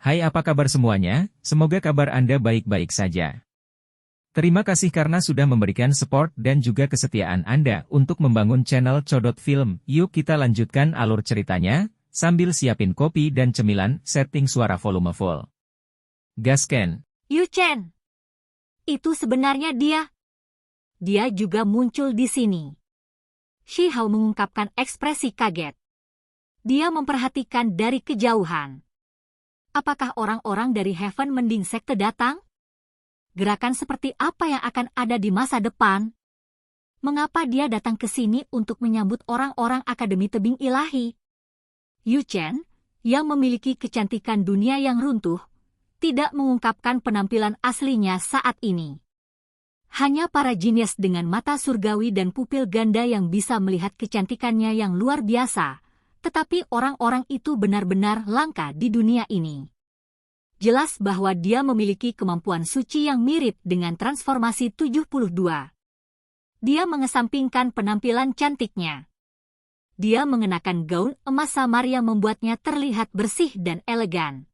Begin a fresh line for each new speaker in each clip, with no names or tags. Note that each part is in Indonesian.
Hai, apa kabar semuanya? Semoga kabar Anda baik-baik saja. Terima kasih karena sudah memberikan support dan juga kesetiaan Anda untuk membangun channel Codot Film. Yuk kita lanjutkan alur ceritanya, sambil siapin kopi dan cemilan, setting suara volume full. Gasken.
Yu Chen. Itu sebenarnya dia. Dia juga muncul di sini. Shi Hao mengungkapkan ekspresi kaget. Dia memperhatikan dari kejauhan. Apakah orang-orang dari Heaven Mending Sekte datang? Gerakan seperti apa yang akan ada di masa depan? Mengapa dia datang ke sini untuk menyambut orang-orang Akademi Tebing Ilahi? Yu Chen, yang memiliki kecantikan dunia yang runtuh, tidak mengungkapkan penampilan aslinya saat ini. Hanya para jenius dengan mata surgawi dan pupil ganda yang bisa melihat kecantikannya yang luar biasa, tetapi orang-orang itu benar-benar langka di dunia ini. Jelas bahwa dia memiliki kemampuan suci yang mirip dengan transformasi 72. Dia mengesampingkan penampilan cantiknya. Dia mengenakan gaun emas samar yang membuatnya terlihat bersih dan elegan.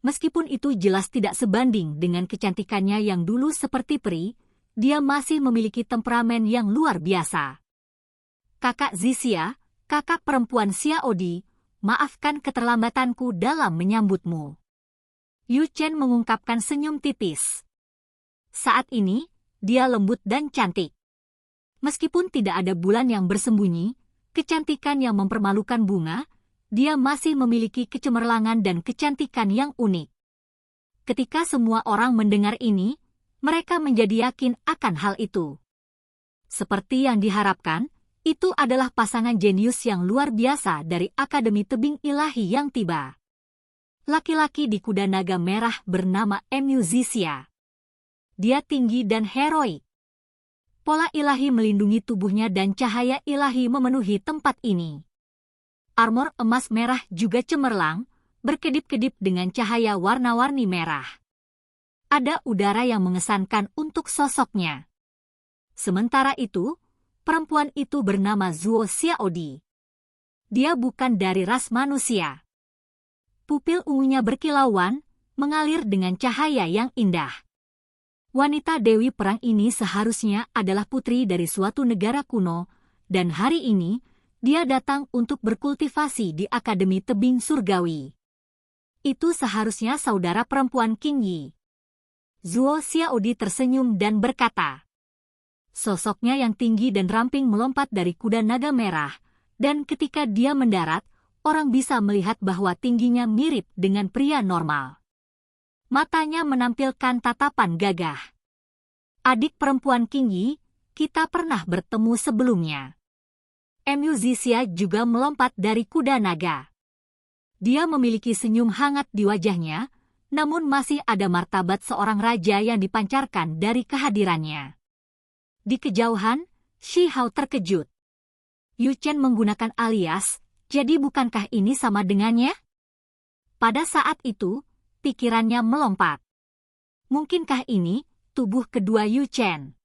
Meskipun itu jelas tidak sebanding dengan kecantikannya yang dulu seperti peri, dia masih memiliki temperamen yang luar biasa. Kakak Zixia, kakak perempuan Xiaodi, maafkan keterlambatanku dalam menyambutmu. Yu Chen mengungkapkan senyum tipis. Saat ini, dia lembut dan cantik. Meskipun tidak ada bulan yang bersembunyi, kecantikan yang mempermalukan bunga, dia masih memiliki kecemerlangan dan kecantikan yang unik. Ketika semua orang mendengar ini, mereka menjadi yakin akan hal itu. Seperti yang diharapkan, itu adalah pasangan jenius yang luar biasa dari Akademi Tebing Ilahi yang tiba. Laki-laki di kuda naga merah bernama Mu Zixia. Dia tinggi dan heroik. Pola ilahi melindungi tubuhnya dan cahaya ilahi memenuhi tempat ini. Armor emas merah juga cemerlang, berkedip-kedip dengan cahaya warna-warni merah. Ada udara yang mengesankan untuk sosoknya. Sementara itu, perempuan itu bernama Zuo Xiaodi. Dia bukan dari ras manusia. Pupil ungunya berkilauan, mengalir dengan cahaya yang indah. Wanita Dewi Perang ini seharusnya adalah putri dari suatu negara kuno, dan hari ini, dia datang untuk berkultivasi di Akademi Tebing Surgawi. Itu seharusnya saudara perempuan King Yi. Zuo Xiaodi tersenyum dan berkata. Sosoknya yang tinggi dan ramping melompat dari kuda naga merah, dan ketika dia mendarat, orang bisa melihat bahwa tingginya mirip dengan pria normal. Matanya menampilkan tatapan gagah. Adik perempuan King Yi, kita pernah bertemu sebelumnya. Mu Zixia juga melompat dari kuda naga. Dia memiliki senyum hangat di wajahnya, namun masih ada martabat seorang raja yang dipancarkan dari kehadirannya. Di kejauhan, Shi Hao terkejut. Yu Chen menggunakan alias, jadi bukankah ini sama dengannya? Pada saat itu, pikirannya melompat. Mungkinkah ini tubuh kedua Yu Chen?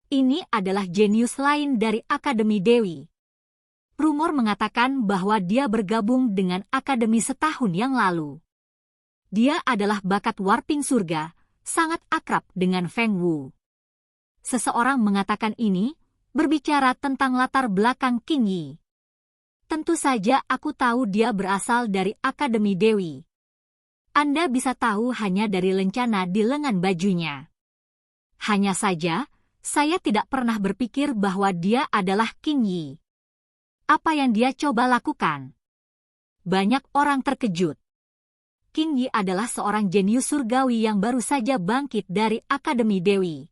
Ini adalah jenius lain dari Akademi Dewi. Rumor mengatakan bahwa dia bergabung dengan Akademi setahun yang lalu. Dia adalah bakat warping surga, sangat akrab dengan Feng Wu. Seseorang mengatakan ini, berbicara tentang latar belakang King Yi. Tentu saja aku tahu dia berasal dari Akademi Dewi. Anda bisa tahu hanya dari lencana di lengan bajunya. Hanya saja, saya tidak pernah berpikir bahwa dia adalah King Yi. Apa yang dia coba lakukan? Banyak orang terkejut. King Yi adalah seorang jenius surgawi yang baru saja bangkit dari Akademi Dewi.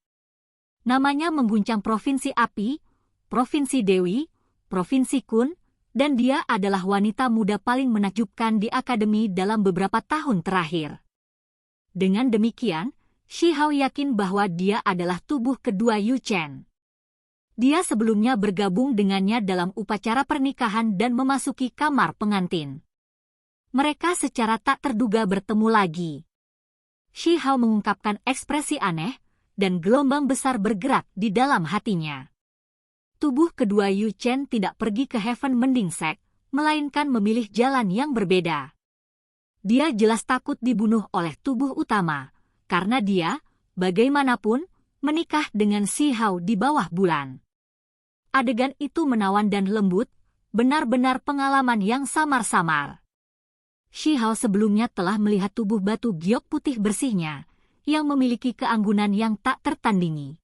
Namanya mengguncang Provinsi Api, Provinsi Dewi, Provinsi Kun, dan dia adalah wanita muda paling menakjubkan di Akademi dalam beberapa tahun terakhir. Dengan demikian, Shi Hao yakin bahwa dia adalah tubuh kedua Yu Chen. Dia sebelumnya bergabung dengannya dalam upacara pernikahan dan memasuki kamar pengantin. Mereka secara tak terduga bertemu lagi. Shi Hao mengungkapkan ekspresi aneh, dan gelombang besar bergerak di dalam hatinya. Tubuh kedua Yu Chen tidak pergi ke Heaven Mending Sect, melainkan memilih jalan yang berbeda. Dia jelas takut dibunuh oleh tubuh utama, karena dia, bagaimanapun, menikah dengan Si Hao di bawah bulan. Adegan itu menawan dan lembut, benar-benar pengalaman yang samar-samar. Si Hao sebelumnya telah melihat tubuh batu giok putih bersihnya, yang memiliki keanggunan yang tak tertandingi.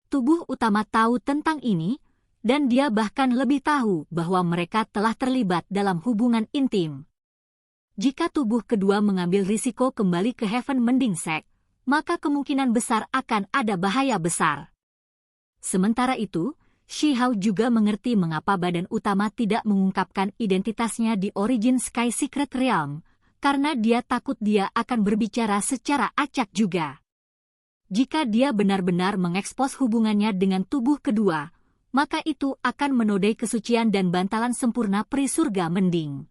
Tubuh utama tahu tentang ini, dan dia bahkan lebih tahu bahwa mereka telah terlibat dalam hubungan intim. Jika tubuh kedua mengambil risiko kembali ke Heaven Mending Sect, maka kemungkinan besar akan ada bahaya besar. Sementara itu, Si Hao juga mengerti mengapa badan utama tidak mengungkapkan identitasnya di Origin Sky Secret Realm, karena dia takut dia akan berbicara secara acak juga. Jika dia benar-benar mengekspos hubungannya dengan tubuh kedua, maka itu akan menodai kesucian dan bantalan sempurna peri surga mending.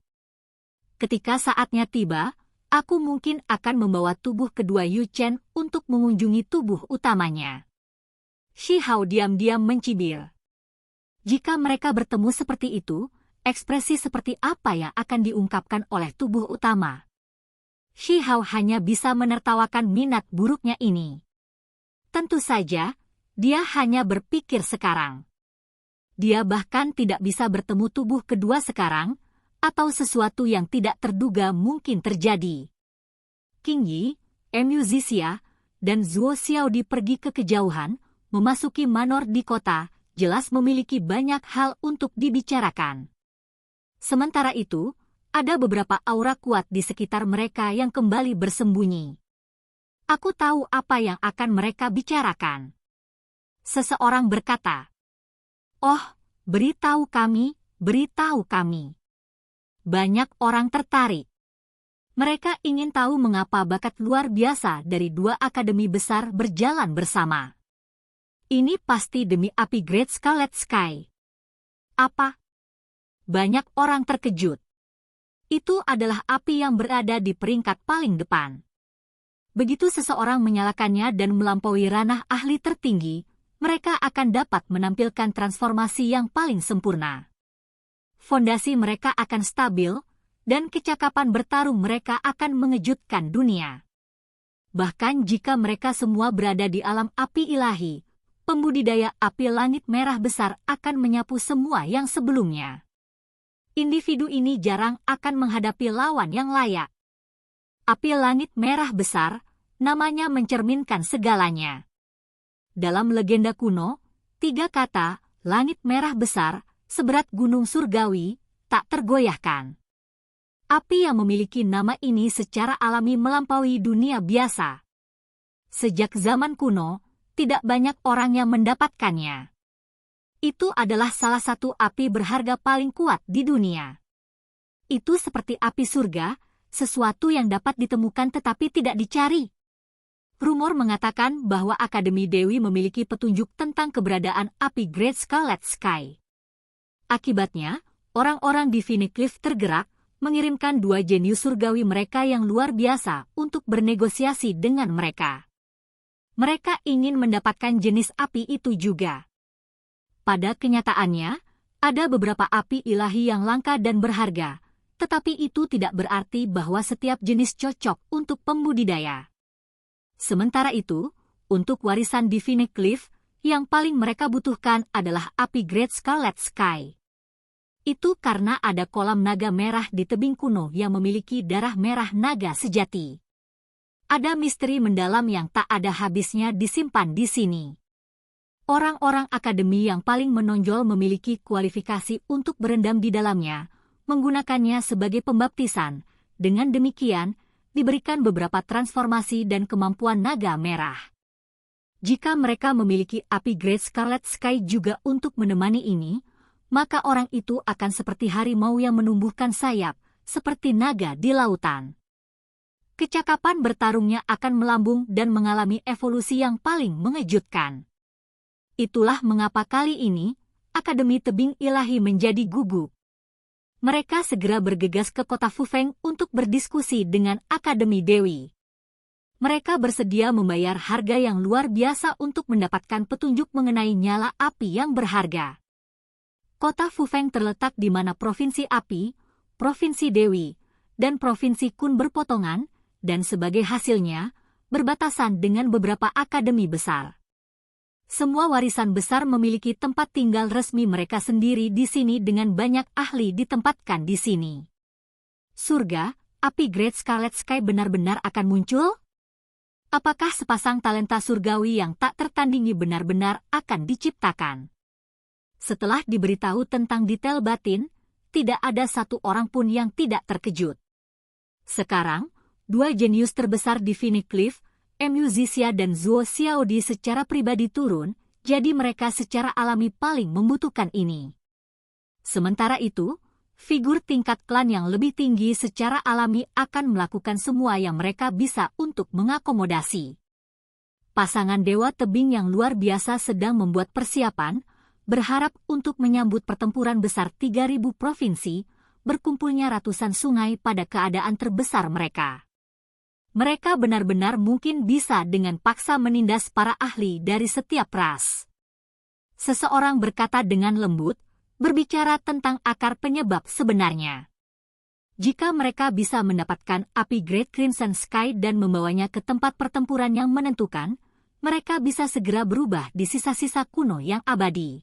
Ketika saatnya tiba, aku mungkin akan membawa tubuh kedua Yu Chen untuk mengunjungi tubuh utamanya. Si Hao diam-diam mencibir. Jika mereka bertemu seperti itu, ekspresi seperti apa yang akan diungkapkan oleh tubuh utama? Si Hao hanya bisa menertawakan minat buruknya ini. Tentu saja, dia hanya berpikir sekarang. Dia bahkan tidak bisa bertemu tubuh kedua sekarang, atau sesuatu yang tidak terduga mungkin terjadi. King Yi, Mu Zixia, dan Zuo Xiaodi pergi ke kejauhan, memasuki manor di kota, jelas memiliki banyak hal untuk dibicarakan. Sementara itu, ada beberapa aura kuat di sekitar mereka yang kembali bersembunyi. Aku tahu apa yang akan mereka bicarakan. Seseorang berkata, "Oh, beritahu kami, beritahu kami." Banyak orang tertarik. Mereka ingin tahu mengapa bakat luar biasa dari dua akademi besar berjalan bersama. Ini pasti demi api Great Scarlet Sky. Apa? Banyak orang terkejut. Itu adalah api yang berada di peringkat paling depan. Begitu seseorang menyalakannya dan melampaui ranah ahli tertinggi, mereka akan dapat menampilkan transformasi yang paling sempurna. Fondasi mereka akan stabil, dan kecakapan bertarung mereka akan mengejutkan dunia. Bahkan jika mereka semua berada di alam api ilahi, pembudidaya api langit merah besar akan menyapu semua yang sebelumnya. Individu ini jarang akan menghadapi lawan yang layak. Api langit merah besar, namanya mencerminkan segalanya. Dalam legenda kuno, 3 kata, langit merah besar, seberat gunung surgawi, tak tergoyahkan. Api yang memiliki nama ini secara alami melampaui dunia biasa. Sejak zaman kuno, tidak banyak orang yang mendapatkannya. Itu adalah salah satu api berharga paling kuat di dunia. Itu seperti api surga, sesuatu yang dapat ditemukan tetapi tidak dicari. Rumor mengatakan bahwa Akademi Dewi memiliki petunjuk tentang keberadaan api Great Scarlet Sky. Akibatnya, orang-orang di Phoenix Cliff tergerak, mengirimkan 2 jenius surgawi mereka yang luar biasa untuk bernegosiasi dengan mereka. Mereka ingin mendapatkan jenis api itu juga. Pada kenyataannya, ada beberapa api ilahi yang langka dan berharga, tetapi itu tidak berarti bahwa setiap jenis cocok untuk pembudidaya. Sementara itu, untuk warisan di Phoenix Cliff, yang paling mereka butuhkan adalah api Great Scarlet Sky. Itu karena ada kolam naga merah di tebing kuno yang memiliki darah merah naga sejati. Ada misteri mendalam yang tak ada habisnya disimpan di sini. Orang-orang akademi yang paling menonjol memiliki kualifikasi untuk berendam di dalamnya, menggunakannya sebagai pembaptisan. Dengan demikian, diberikan beberapa transformasi dan kemampuan naga merah. Jika mereka memiliki api Great Scarlet Sky juga untuk menemani ini, maka orang itu akan seperti harimau yang menumbuhkan sayap, seperti naga di lautan. Kecakapan bertarungnya akan melambung dan mengalami evolusi yang paling mengejutkan. Itulah mengapa kali ini, Akademi Tebing Ilahi menjadi gugup. Mereka segera bergegas ke kota Fufeng untuk berdiskusi dengan Akademi Dewi. Mereka bersedia membayar harga yang luar biasa untuk mendapatkan petunjuk mengenai nyala api yang berharga. Kota Fufeng terletak di mana Provinsi Api, Provinsi Dewi, dan Provinsi Kun berpotongan, dan sebagai hasilnya, berbatasan dengan beberapa akademi besar. Semua warisan besar memiliki tempat tinggal resmi mereka sendiri di sini dengan banyak ahli ditempatkan di sini. Surga, api Great Scarlet Sky benar-benar akan muncul? Apakah sepasang talenta surgawi yang tak tertandingi benar-benar akan diciptakan? Setelah diberitahu tentang detail batin, tidak ada satu orang pun yang tidak terkejut. Sekarang, dua jenius terbesar di Phoenix Cliff, Mu Zixia dan Zuo Xiaodi secara pribadi turun, jadi mereka secara alami paling membutuhkan ini. Sementara itu, figur tingkat klan yang lebih tinggi secara alami akan melakukan semua yang mereka bisa untuk mengakomodasi. Pasangan Dewa Tebing yang luar biasa sedang membuat persiapan, berharap untuk menyambut pertempuran besar 3.000 provinsi, berkumpulnya ratusan sungai pada keadaan terbesar mereka. Mereka benar-benar mungkin bisa dengan paksa menindas para ahli dari setiap ras. Seseorang berkata dengan lembut, berbicara tentang akar penyebab sebenarnya. Jika mereka bisa mendapatkan api Great Crimson Sky dan membawanya ke tempat pertempuran yang menentukan, mereka bisa segera berubah di sisa-sisa kuno yang abadi.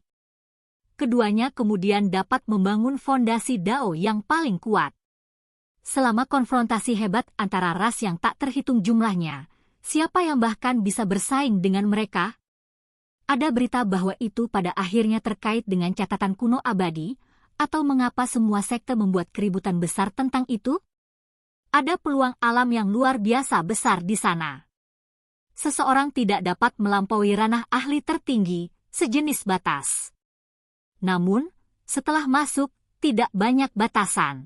Keduanya kemudian dapat membangun fondasi Dao yang paling kuat. Selama konfrontasi hebat antara ras yang tak terhitung jumlahnya, siapa yang bahkan bisa bersaing dengan mereka? Ada berita bahwa itu pada akhirnya terkait dengan catatan kuno abadi, atau mengapa semua sekte membuat keributan besar tentang itu? Ada peluang alam yang luar biasa besar di sana. Seseorang tidak dapat melampaui ranah ahli tertinggi, sejenis batas. Namun, setelah masuk, tidak banyak batasan.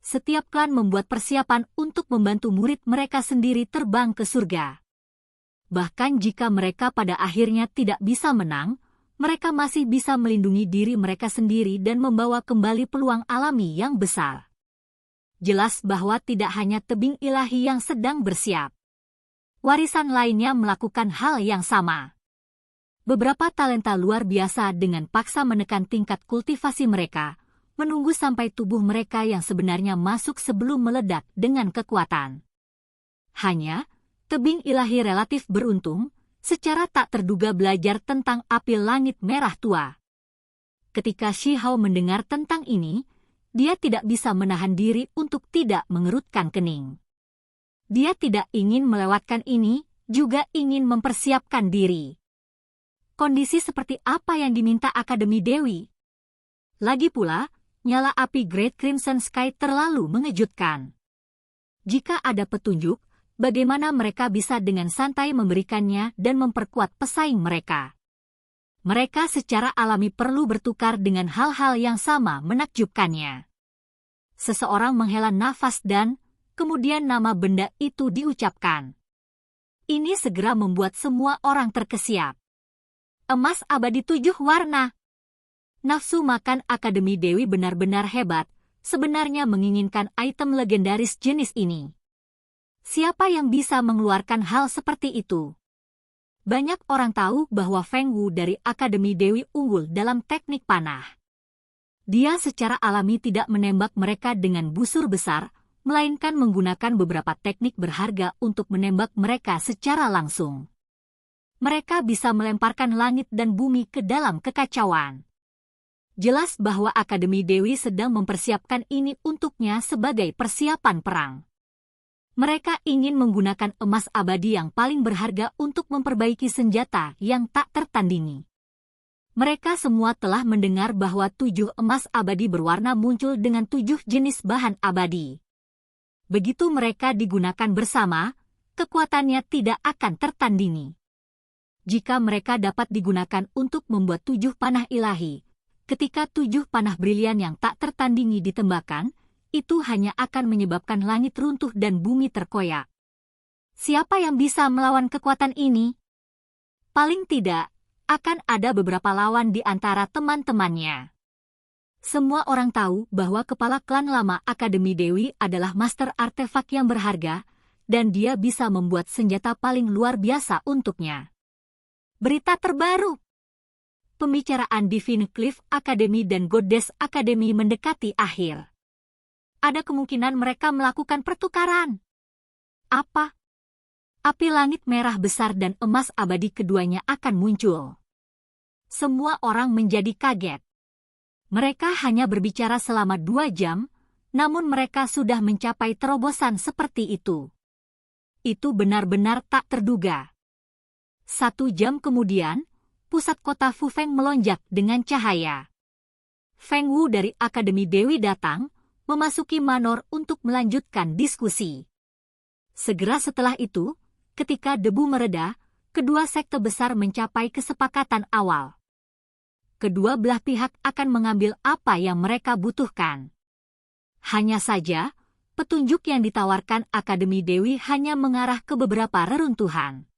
Setiap klan membuat persiapan untuk membantu murid mereka sendiri terbang ke surga. Bahkan jika mereka pada akhirnya tidak bisa menang, mereka masih bisa melindungi diri mereka sendiri dan membawa kembali peluang alami yang besar. Jelas bahwa tidak hanya tebing ilahi yang sedang bersiap. Warisan lainnya melakukan hal yang sama. Beberapa talenta luar biasa dengan paksa menekan tingkat kultivasi mereka, menunggu sampai tubuh mereka yang sebenarnya masuk sebelum meledak dengan kekuatan. Hanya, tebing ilahi relatif beruntung, secara tak terduga belajar tentang api langit merah tua. Ketika Shi Hao mendengar tentang ini, dia tidak bisa menahan diri untuk tidak mengerutkan kening. Dia tidak ingin melewatkan ini, juga ingin mempersiapkan diri. Kondisi seperti apa yang diminta Akademi Dewi? Lagi pula, nyala api Great Crimson Sky terlalu mengejutkan. Jika ada petunjuk, bagaimana mereka bisa dengan santai memberikannya dan memperkuat pesaing mereka? Mereka secara alami perlu bertukar dengan hal-hal yang sama menakjubkannya. Seseorang menghela nafas dan, kemudian nama benda itu diucapkan. Ini segera membuat semua orang terkesiap. Emas abadi 7 warna. Nafsu makan Akademi Dewi benar-benar hebat, sebenarnya menginginkan item legendaris jenis ini. Siapa yang bisa mengeluarkan hal seperti itu? Banyak orang tahu bahwa Feng Wu dari Akademi Dewi unggul dalam teknik panah. Dia secara alami tidak menembak mereka dengan busur besar, melainkan menggunakan beberapa teknik berharga untuk menembak mereka secara langsung. Mereka bisa melemparkan langit dan bumi ke dalam kekacauan. Jelas bahwa Akademi Dewi sedang mempersiapkan ini untuknya sebagai persiapan perang. Mereka ingin menggunakan emas abadi yang paling berharga untuk memperbaiki senjata yang tak tertandingi. Mereka semua telah mendengar bahwa 7 emas abadi berwarna muncul dengan 7 jenis bahan abadi. Begitu mereka digunakan bersama, kekuatannya tidak akan tertandingi. Jika mereka dapat digunakan untuk membuat 7 panah ilahi, ketika 7 panah brilian yang tak tertandingi ditembakkan, itu hanya akan menyebabkan langit runtuh dan bumi terkoyak. Siapa yang bisa melawan kekuatan ini? Paling tidak, akan ada beberapa lawan di antara teman-temannya. Semua orang tahu bahwa kepala klan lama Akademi Dewi adalah master artefak yang berharga, dan dia bisa membuat senjata paling luar biasa untuknya. Berita terbaru. Pembicaraan di Phoenix Cliff Academy dan Goddess Academy mendekati akhir. ada kemungkinan mereka melakukan pertukaran. Apa? Api langit merah besar dan emas abadi keduanya akan muncul. Semua orang menjadi kaget. Mereka hanya berbicara selama 2 jam, namun mereka sudah mencapai terobosan seperti itu. Itu benar-benar tak terduga. 1 jam kemudian, pusat kota Fufeng melonjak dengan cahaya. Feng Wu dari Akademi Dewi datang, memasuki manor untuk melanjutkan diskusi. Segera setelah itu, ketika debu mereda, kedua sekte besar mencapai kesepakatan awal. Kedua belah pihak akan mengambil apa yang mereka butuhkan. Hanya saja, petunjuk yang ditawarkan Akademi Dewi hanya mengarah ke beberapa reruntuhan.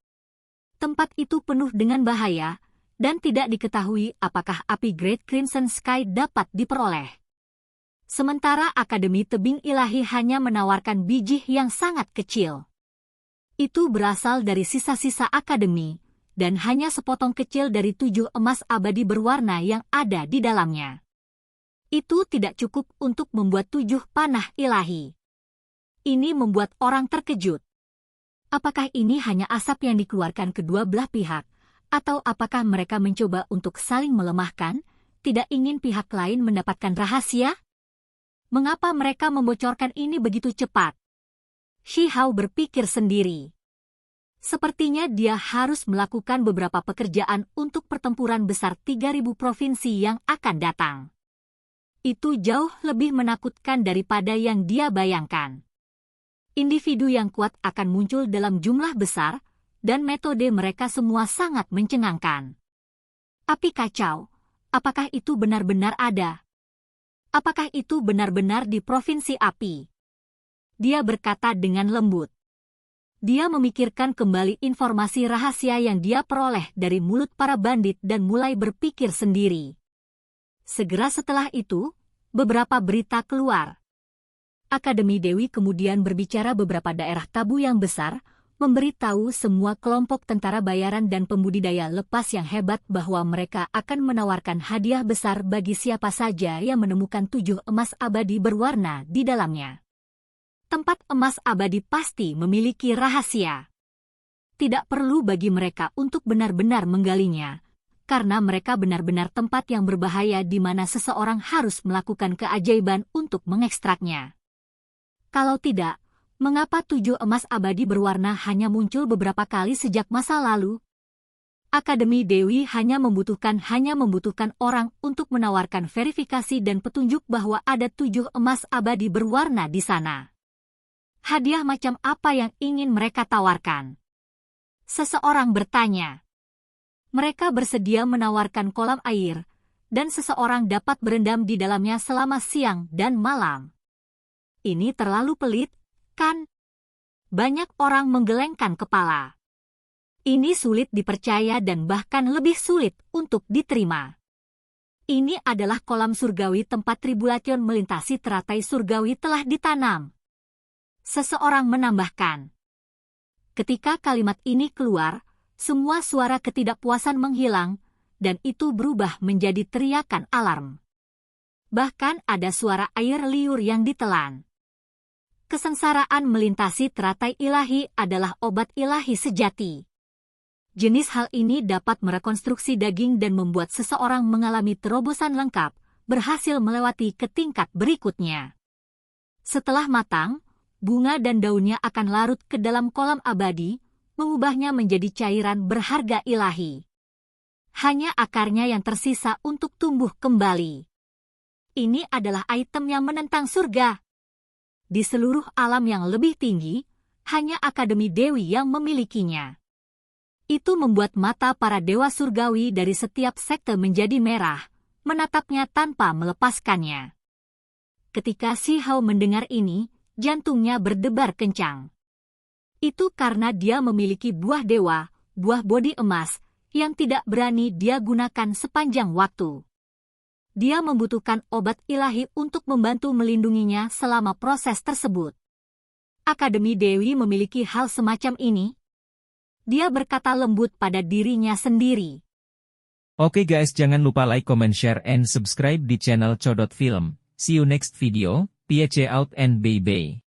Tempat itu penuh dengan bahaya, dan tidak diketahui apakah api Great Crimson Sky dapat diperoleh. Sementara Akademi Tebing Ilahi hanya menawarkan biji yang sangat kecil. Itu berasal dari sisa-sisa Akademi, dan hanya sepotong kecil dari 7 emas abadi berwarna yang ada di dalamnya. Itu tidak cukup untuk membuat 7 panah ilahi. Ini membuat orang terkejut. Apakah ini hanya asap yang dikeluarkan kedua belah pihak, atau apakah mereka mencoba untuk saling melemahkan, tidak ingin pihak lain mendapatkan rahasia? Mengapa mereka membocorkan ini begitu cepat? Shi Hao berpikir sendiri. Sepertinya dia harus melakukan beberapa pekerjaan untuk pertempuran besar 3.000 provinsi yang akan datang. Itu jauh lebih menakutkan daripada yang dia bayangkan. Individu yang kuat akan muncul dalam jumlah besar, dan metode mereka semua sangat mencengangkan. Api kacau, apakah itu benar-benar ada? Apakah itu benar-benar di Provinsi Api? Dia berkata dengan lembut. Dia memikirkan kembali informasi rahasia yang dia peroleh dari mulut para bandit dan mulai berpikir sendiri. Segera setelah itu, beberapa berita keluar. Akademi Dewi kemudian berbicara beberapa daerah tabu yang besar, memberitahu semua kelompok tentara bayaran dan pembudidaya lepas yang hebat bahwa mereka akan menawarkan hadiah besar bagi siapa saja yang menemukan 7 emas abadi berwarna di dalamnya. Tempat emas abadi pasti memiliki rahasia. Tidak perlu bagi mereka untuk benar-benar menggalinya, karena mereka benar-benar tempat yang berbahaya di mana seseorang harus melakukan keajaiban untuk mengekstraknya. Kalau tidak, mengapa 7 emas abadi berwarna hanya muncul beberapa kali sejak masa lalu? Akademi Dewi hanya membutuhkan orang untuk menawarkan verifikasi dan petunjuk bahwa ada 7 emas abadi berwarna di sana. Hadiah macam apa yang ingin mereka tawarkan? Seseorang bertanya. Mereka bersedia menawarkan kolam air, dan seseorang dapat berendam di dalamnya selama siang dan malam. Ini terlalu pelit, kan? Banyak orang menggelengkan kepala. Ini sulit dipercaya dan bahkan lebih sulit untuk diterima. Ini adalah kolam surgawi tempat tribulation melintasi teratai surgawi telah ditanam. Seseorang menambahkan. Ketika kalimat ini keluar, semua suara ketidakpuasan menghilang, dan itu berubah menjadi teriakan alarm. Bahkan ada suara air liur yang ditelan. Kesengsaraan melintasi teratai ilahi adalah obat ilahi sejati. Jenis hal ini dapat merekonstruksi daging dan membuat seseorang mengalami terobosan lengkap, berhasil melewati ke tingkat berikutnya. Setelah matang, bunga dan daunnya akan larut ke dalam kolam abadi, mengubahnya menjadi cairan berharga ilahi. Hanya akarnya yang tersisa untuk tumbuh kembali. Ini adalah item yang menentang surga. Di seluruh alam yang lebih tinggi, hanya Akademi Dewi yang memilikinya. Itu membuat mata para dewa surgawi dari setiap sekte menjadi merah, menatapnya tanpa melepaskannya. Ketika Shi Hao mendengar ini, jantungnya berdebar kencang. Itu karena dia memiliki buah dewa, buah bodi emas, yang tidak berani dia gunakan sepanjang waktu. Dia membutuhkan obat ilahi untuk membantu melindunginya selama proses tersebut. Akademi Dewi memiliki hal semacam ini. Dia berkata lembut pada dirinya sendiri.
Oke guys, jangan lupa like, comment, share, and subscribe di channel Codot Film. See you next video. Piece out and baby.